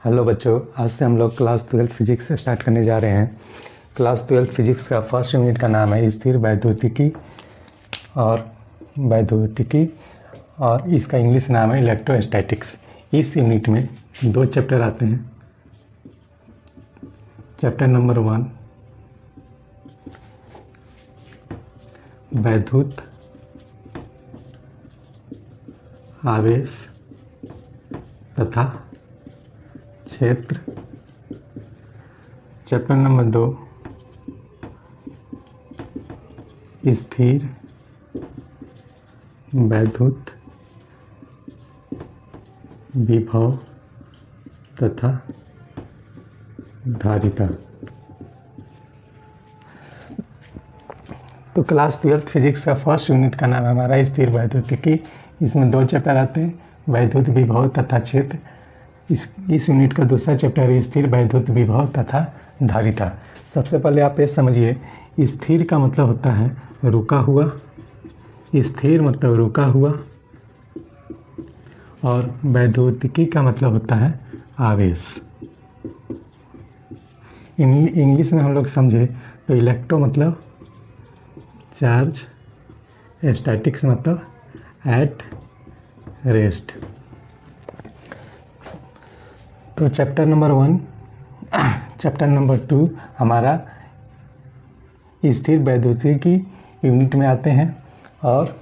Hello बच्चों, आज से हम लोग क्लास 12 फिजिक्स स्टार्ट करने जा रहे हैं। क्लास 12 फिजिक्स का फर्स्ट यूनिट का नाम है स्थिर वैद्युतिकी और इसका इंग्लिश नाम है इलेक्ट्रोस्टैटिक्स। इस यूनिट में दो चैप्टर आते हैं। चैप्टर नंबर 1 वैद्युत आवेश तथा क्षेत्र। चैप्टर नंबर 2 स्थिर वैद्युत विभव तथा धारिता। तो क्लास 12 फिजिक्स का फर्स्ट यूनिट का नाम हमारा स्थिर वैद्युतिकी। इसमें दो चैप्टर आते हैं, वैद्युत विभव तथा क्षेत्र। इस यूनिट का दूसरा चैप्टर है स्थिर वैद्युत विभव तथा धारिता। सबसे पहले आप ये समझिए, स्थिर का मतलब होता है रुका हुआ, स्थिर मतलब रुका हुआ, और वैद्युतिकी का मतलब होता है आवेश। इंग्लिश में हम लोग समझे तो इलेक्ट्रो मतलब चार्ज, स्टैटिक्स मतलब एट रेस्ट। तो चैप्टर नंबर 1 चैप्टर नंबर 2 हमारा स्थिर वैद्युतिकी यूनिट में आते हैं, और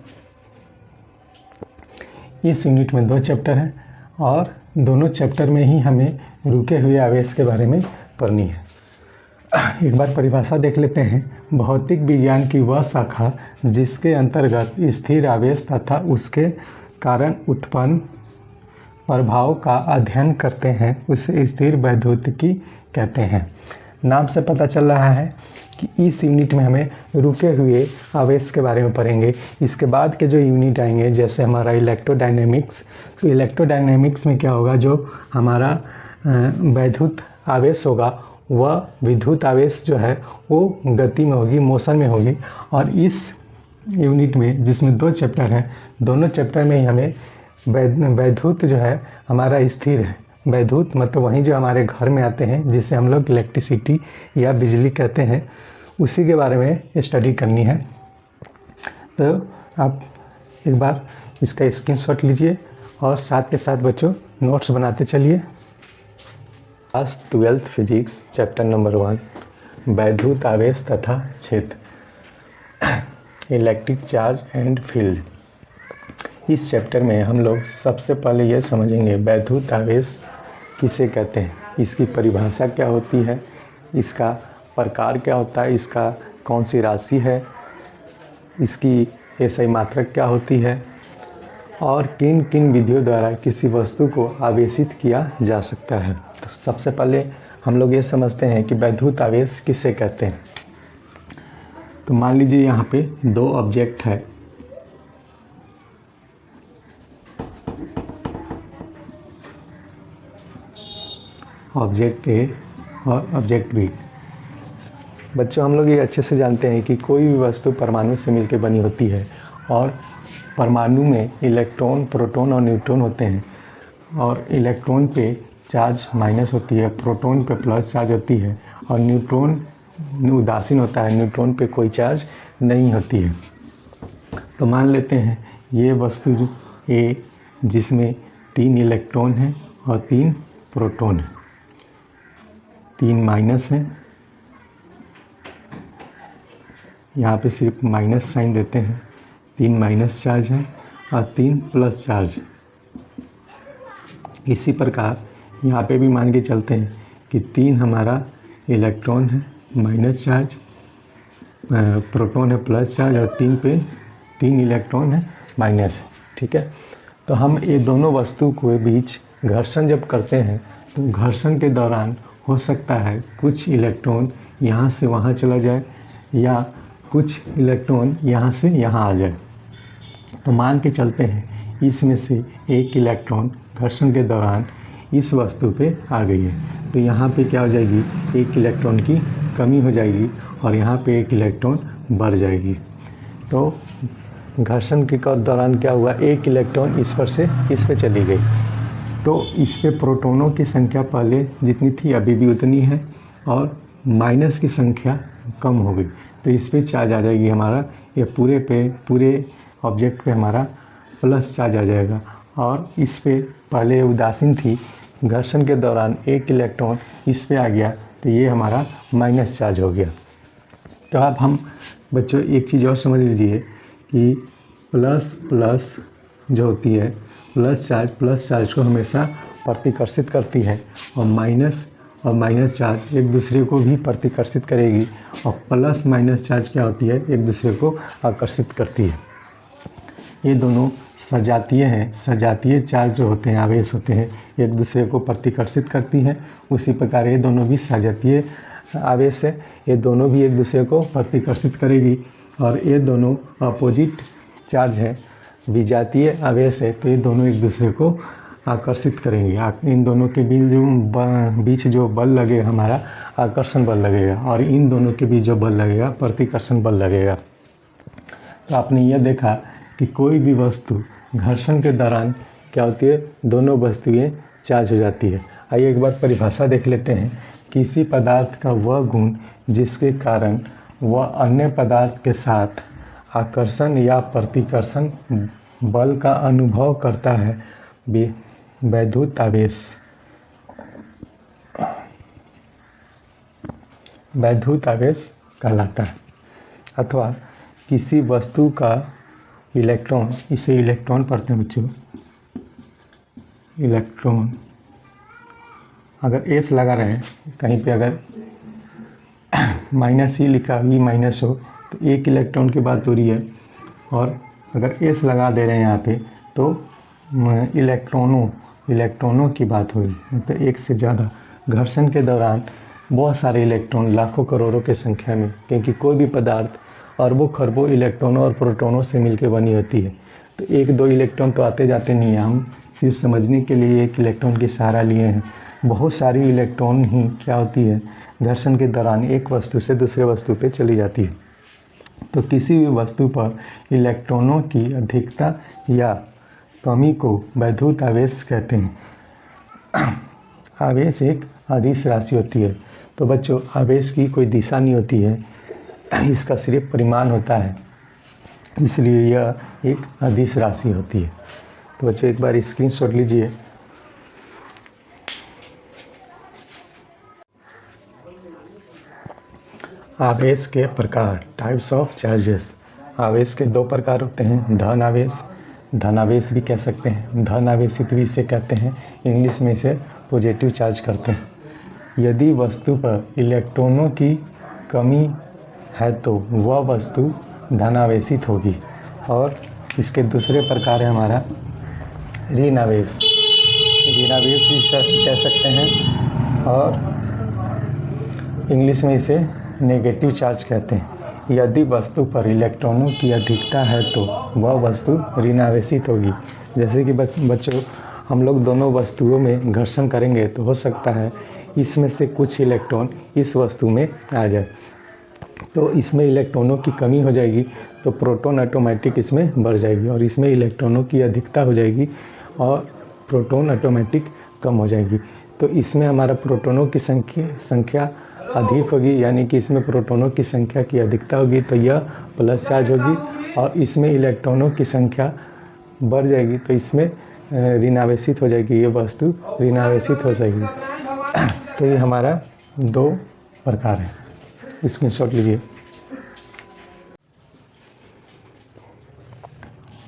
इस यूनिट में दो चैप्टर हैं और दोनों चैप्टर में ही हमें रुके हुए आवेश के बारे में पढ़नी है। एक बार परिभाषा देख लेते हैं। भौतिक विज्ञान की वह शाखा जिसके अंतर्गत स्थिर आवेश तथा उसके कारण उत्पन्न प्रभाव का अध्ययन करते हैं उसे स्थिर वैद्युतिकी कहते हैं। नाम से पता चल रहा है कि इस यूनिट में हमें रुके हुए आवेश के बारे में पढ़ेंगे। इसके बाद के जो यूनिट आएंगे, जैसे हमारा इलेक्ट्रोडायनेमिक्स, तो इलेक्ट्रोडायनेमिक्स में क्या होगा, जो हमारा वैद्युत आवेश होगा वह विद्युत आवेश जो है वो गति में होगी, मोशन में होगी। और इस यूनिट में जिसमें दो चैप्टर हैं, दोनों चैप्टर में ही हमें वैद्युत जो है हमारा स्थिर है। वैद्युत मतलब वहीं जो हमारे घर में आते हैं, जिसे हम लोग इलेक्ट्रिसिटी या बिजली कहते हैं, उसी के बारे में स्टडी करनी है। तो आप एक बार इसका स्क्रीनशॉट लीजिए और साथ के साथ बच्चों नोट्स बनाते चलिए। क्लास 12 फिजिक्स चैप्टर नंबर 1 वैद्युत आवेश तथा क्षेत्र, इलेक्ट्रिक चार्ज एंड फील्ड। इस चैप्टर में हम लोग सबसे पहले ये समझेंगे वैद्युत आवेश किसे कहते हैं, इसकी परिभाषा क्या होती है, इसका प्रकार क्या होता है, इसका कौन सी राशि है, इसकी एसआई मात्रक क्या होती है, और किन किन विधियों द्वारा किसी वस्तु को आवेशित किया जा सकता है। तो सबसे पहले हम लोग ये समझते हैं कि वैद्युत आवेश किसे कहते हैं। तो मान लीजिए यहाँ पे दो ऑब्जेक्ट है, ऑब्जेक्ट ए और ऑब्जेक्ट बी। बच्चों हम लोग ये अच्छे से जानते हैं कि कोई भी वस्तु परमाणु से मिलकर बनी होती है, और परमाणु में इलेक्ट्रॉन, प्रोटॉन और न्यूट्रॉन होते हैं, और इलेक्ट्रॉन पे चार्ज माइनस होती है, प्रोटॉन पे प्लस चार्ज होती है, और न्यूट्रॉन उदासीन होता है, न्यूट्रॉन पे कोई चार्ज नहीं होती है। तो मान लेते हैं ये वस्तु ए जिसमें 3 इलेक्ट्रॉन हैं और 3 प्रोटॉन हैं, 3 माइनस हैं, यहाँ पे सिर्फ माइनस साइन देते हैं, 3 माइनस चार्ज हैं और 3 प्लस चार्ज। इसी प्रकार यहाँ पे भी मान के चलते हैं कि 3 हमारा इलेक्ट्रॉन है माइनस चार्ज, प्रोटॉन है प्लस चार्ज, और 3 पे 3 इलेक्ट्रॉन है माइनस है। ठीक है, तो हम ये दोनों वस्तु के बीच घर्षण जब करते हैं तो घर्षण के दौरान हो सकता है कुछ इलेक्ट्रॉन यहाँ से वहाँ चला जाए, या कुछ इलेक्ट्रॉन यहाँ से यहाँ आ जाए। तो मान के चलते हैं इसमें से एक इलेक्ट्रॉन घर्षण के दौरान इस वस्तु पे आ गई है, तो यहाँ पे क्या हो जाएगी, एक इलेक्ट्रॉन की कमी हो जाएगी और यहाँ पे एक इलेक्ट्रॉन बढ़ जाएगी। तो घर्षण के दौरान क्या हुआ, एक इलेक्ट्रॉन इस पर से इस पे चली गई। तो इस पे प्रोटोनों की संख्या पहले जितनी थी अभी भी उतनी है और माइनस की संख्या कम हो गई, तो इस पे चार्ज आ जाएगी हमारा, ये पूरे ऑब्जेक्ट पे हमारा प्लस चार्ज आ जाएगा। और इस पे पहले उदासीन थी, घर्षण के दौरान एक इलेक्ट्रॉन इस पे आ गया तो ये हमारा माइनस चार्ज हो गया। तो अब हम बच्चों एक चीज़ और समझ लीजिए कि प्लस प्लस जो होती है प्लस चार्ज को हमेशा प्रतिकर्षित करती है और माइनस चार्ज एक दूसरे को भी प्रतिकर्षित करेगी, और प्लस माइनस चार्ज क्या होती है, एक दूसरे को आकर्षित करती है। ये दोनों सजातीय हैं। सजातीय चार्ज जो होते हैं, आवेश होते हैं, एक दूसरे को प्रतिकर्षित करती हैं। उसी प्रकार ये दोनों भी सजातीय आवेश है, ये दोनों भी एक दूसरे को प्रतिकर्षित करेगी। और ये दोनों अपोजिट चार्ज है, विजातीय आवेश है, तो ये दोनों एक दूसरे को आकर्षित करेंगे। इन दोनों के बीच जो बल लगेगा हमारा आकर्षण बल लगेगा, और इन दोनों के बीच जो बल लगेगा प्रतिकर्षण बल लगेगा। तो आपने यह देखा कि कोई भी वस्तु घर्षण के दौरान क्या होती है, दोनों वस्तुएं चार्ज हो जाती है। आइए एक बार परिभाषा देख लेते हैं। किसी पदार्थ का वह गुण जिसके कारण वह अन्य पदार्थ के साथ आकर्षण या प्रतिकर्षण बल का अनुभव करता है, वैद्युत आवेश। वैद्युत आवेश कहलाता है। अथवा किसी वस्तु का इलेक्ट्रॉन, इसे इलेक्ट्रॉन पढ़ते हैं बच्चों, इलेक्ट्रॉन अगर एस लगा रहे हैं कहीं पे, अगर माइनस ई लिखा ई माइनस हो तो एक इलेक्ट्रॉन की बात हो रही है, और अगर एस लगा दे रहे हैं यहाँ पे तो इलेक्ट्रॉनों की बात हुई, मतलब एक से ज़्यादा। घर्षण के दौरान बहुत सारे इलेक्ट्रॉन लाखों करोड़ों की संख्या में, क्योंकि कोई भी पदार्थ अरबों खरबों इलेक्ट्रॉनों और प्रोटॉनों से मिलकर बनी होती है, तो एक दो इलेक्ट्रॉन तो आते जाते नहीं है। हम सिर्फ समझने के लिए एक इलेक्ट्रॉन की सहारा लिए हैं। बहुत सारी इलेक्ट्रॉन ही क्या होती है, घर्षण के दौरान एक वस्तु से दूसरे वस्तु पे चली जाती है। तो किसी भी वस्तु पर इलेक्ट्रॉनों की अधिकता या कमी को वैद्युत आवेश कहते हैं। आवेश एक अदिश राशि होती है। तो बच्चों, आवेश की कोई दिशा नहीं होती है, इसका सिर्फ परिमाण होता है, इसलिए यह एक अदिश राशि होती है। तो बच्चों एक बार स्क्रीनशॉट लीजिए। आवेश के प्रकार, टाइप्स ऑफ चार्जेस। आवेश के दो प्रकार होते हैं, धन आवेश भी कह सकते हैं, धन आवेशित भी इसे कहते हैं, इंग्लिश में इसे पॉजिटिव चार्ज करते हैं। यदि वस्तु पर इलेक्ट्रॉनों की कमी है तो वह वस्तु धन आवेशित होगी। और इसके दूसरे प्रकार है हमारा ऋण आवेश भी कह सकते हैं, और इंग्लिश में इसे नेगेटिव चार्ज कहते हैं। यदि वस्तु पर इलेक्ट्रॉनों की अधिकता है तो वह वस्तु ऋण आवेशित होगी। जैसे कि बच्चों, हम लोग दोनों वस्तुओं में घर्षण करेंगे तो हो सकता है इसमें से कुछ इलेक्ट्रॉन इस वस्तु में आ जाए, तो इसमें इलेक्ट्रॉनों की कमी हो जाएगी तो प्रोटॉन ऑटोमेटिक इसमें बढ़ जाएगी, और इसमें इलेक्ट्रॉनों की अधिकता हो जाएगी और प्रोटॉन ऑटोमेटिक कम हो जाएगी। तो इसमें हमारा प्रोटॉनों की संख्या अधिक होगी, यानी कि इसमें प्रोटॉनों की संख्या की अधिकता होगी तो यह प्लस चार्ज होगी, और इसमें इलेक्ट्रॉनों की संख्या बढ़ जाएगी तो इसमें ऋण आवेशित हो जाएगी, ये वस्तु ऋण आवेशित हो जाएगी। तो ये हमारा दो प्रकार है, स्क्रीनशॉट लीजिए।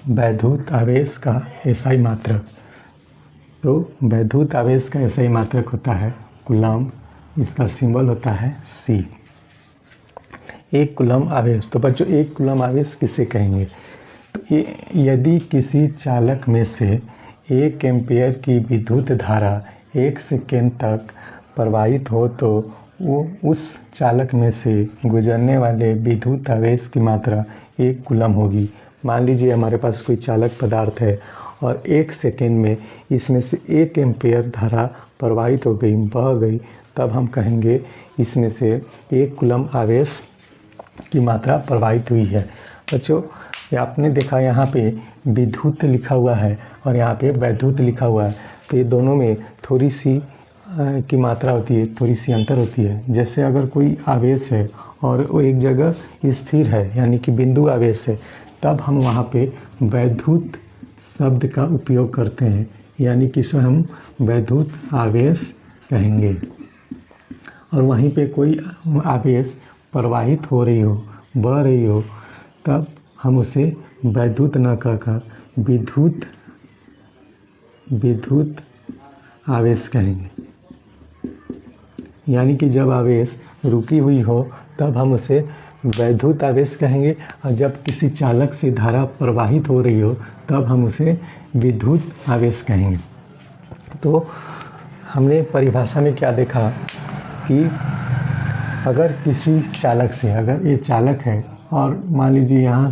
वैद्युत आवेश का एसआई मात्रक। तो वैद्युत आवेश का एसआई मात्रक होता है कूलम्ब, इसका सिंबल होता है C। एक कूलम्ब आवेश, तो बच्चों एक कूलम्ब आवेश किसे कहेंगे, तो यदि किसी चालक में से 1 एम्पीयर की विद्युत धारा 1 सेकेंड तक प्रवाहित हो तो वो उस चालक में से गुजरने वाले विद्युत आवेश की मात्रा 1 कूलम्ब होगी। मान लीजिए हमारे पास कोई चालक पदार्थ है और 1 सेकेंड में इसमें से 1 एम्पीयर धारा प्रवाहित हो गई, बह गई, तब हम कहेंगे इसमें से 1 कूलम्ब आवेश की मात्रा प्रवाहित हुई है। बच्चों, ये आपने देखा यहाँ पे विद्युत लिखा हुआ है और यहाँ पे वैद्युत लिखा हुआ है, तो ये दोनों में थोड़ी सी की मात्रा होती है, थोड़ी सी अंतर होती है। जैसे अगर कोई आवेश है और वो एक जगह स्थिर है यानी कि बिंदु आवेश है, तब हम वहाँ पे वैद्युत शब्द का उपयोग करते हैं, यानी कि इसे हम वैद्युत आवेश कहेंगे। और वहीं पे कोई आवेश प्रवाहित हो रही हो, बह रही हो, तब हम उसे वैद्युत न कहकर विद्युत आवेश कहेंगे। यानी कि जब आवेश रुकी हुई हो तब हम उसे वैद्युत आवेश कहेंगे, और जब किसी चालक से धारा प्रवाहित हो रही हो तब हम उसे विद्युत आवेश कहेंगे। तो हमने परिभाषा में क्या देखा कि अगर किसी चालक से, अगर ये चालक है और मान लीजिए यहाँ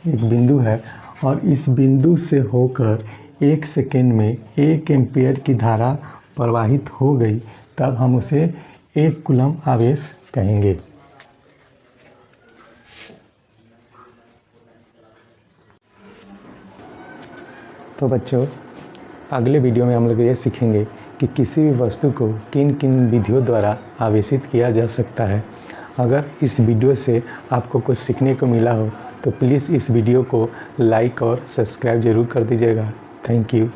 एक बिंदु है और इस बिंदु से होकर 1 सेकेंड में 1 एम्पीयर की धारा प्रवाहित हो गई, तब हम उसे 1 कूलम आवेश कहेंगे। तो बच्चों, अगले वीडियो में हम लोग ये सीखेंगे कि किसी भी वस्तु को किन किन विधियों द्वारा आवेशित किया जा सकता है। अगर इस वीडियो से आपको कुछ सीखने को मिला हो तो प्लीज़ इस वीडियो को लाइक और सब्सक्राइब ज़रूर कर दीजिएगा। Thank you.